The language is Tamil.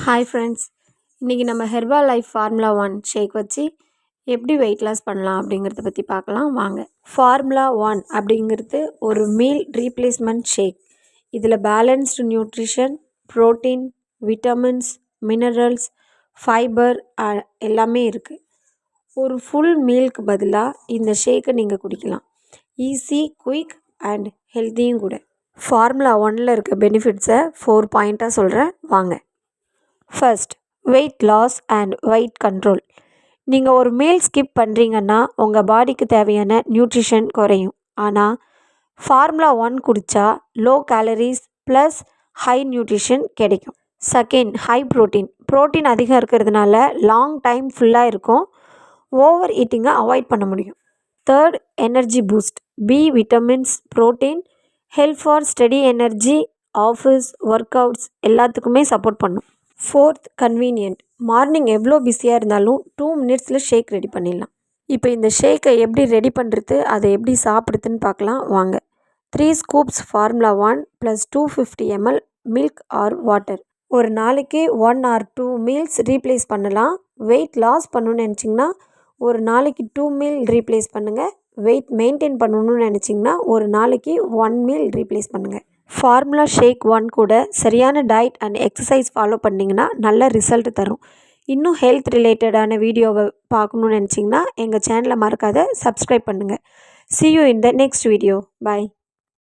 ஹாய் ஃப்ரெண்ட்ஸ், இன்றைக்கி நம்ம ஹெர்பா லைஃப் ஃபார்முலா 1 ஷேக் வச்சு எப்படி வெயிட் லாஸ் பண்ணலாம் அப்படிங்கிறத பற்றி பார்க்கலாம் வாங்க. ஃபார்முலா 1 அப்படிங்கிறது ஒரு மீல் ரீப்ளேஸ்மெண்ட் ஷேக். இதில் balanced nutrition, protein, vitamins, minerals, fibre எல்லாமே இருக்குது. ஒரு ஃபுல் மீலுக்கு பதிலாக இந்த ஷேக்கை நீங்கள் குடிக்கலாம். ஈஸி, குயிக் அண்ட் ஹெல்த்தியும் கூட. ஃபார்முலா 1ல் இருக்க பெனிஃபிட்ஸை 4 பாயிண்ட்டாக சொல்கிறேன் வாங்க. First, weight loss and weight control. நீங்கள் ஒரு மீல் ஸ்கிப் பண்ணுறீங்கன்னா உங்கள் பாடிக்கு தேவையான நியூட்ரிஷன் குறையும். ஆனால் ஃபார்முலா 1 குடித்தா low calories plus high nutrition கிடைக்கும். செகண்ட், ஹை ப்ரோட்டீன் அதிகம் இருக்கிறதுனால லாங் டைம் ஃபுல்லாக இருக்கும். ஓவர் ஈட்டிங்கை அவாய்ட் பண்ண முடியும். Third, energy boost. B vitamins, protein help for study energy, office workouts எல்லாத்துக்குமே சப்போர்ட் பண்ணும். Fourth, convenient. மார்னிங் எவ்வளோ பிஸியாக இருந்தாலும் 2 மினிட்ஸில் ஷேக் ரெடி பண்ணிடலாம். இப்போ இந்த ஷேக்கை எப்படி ரெடி பண்ணுறது, அதை எப்படி சாப்பிடுதுன்னு பார்க்கலாம் வாங்க. 3 scoops formula 1 + 250 ml milk R water. ஒரு நாளைக்கு 1 or 2 மீல்ஸ் ரீப்ளேஸ் பண்ணலாம். வெயிட் லாஸ் பண்ணணும்னு நினச்சிங்கன்னா ஒரு நாளைக்கு 2 மீல் ரீப்ளேஸ் பண்ணுங்கள். வெயிட் மெயின்டைன் பண்ணணும்னு நினச்சிங்கன்னா ஒரு நாளைக்கு 1 மீல் ரீப்ளேஸ் பண்ணுங்கள். ஃபார்முலா ஷேக் 1 கூட சரியான டயட் அண்ட் எக்ஸசைஸ் ஃபாலோ பண்ணிங்கன்னா நல்ல ரிசல்ட் தரும். இன்னும் ஹெல்த் ரிலேட்டடான வீடியோவை பார்க்கணுன்னு நினச்சிங்கன்னா எங்கள் சேனலை மறக்காத சப்ஸ்கிரைப் பண்ணுங்கள். See you in the next video. Bye.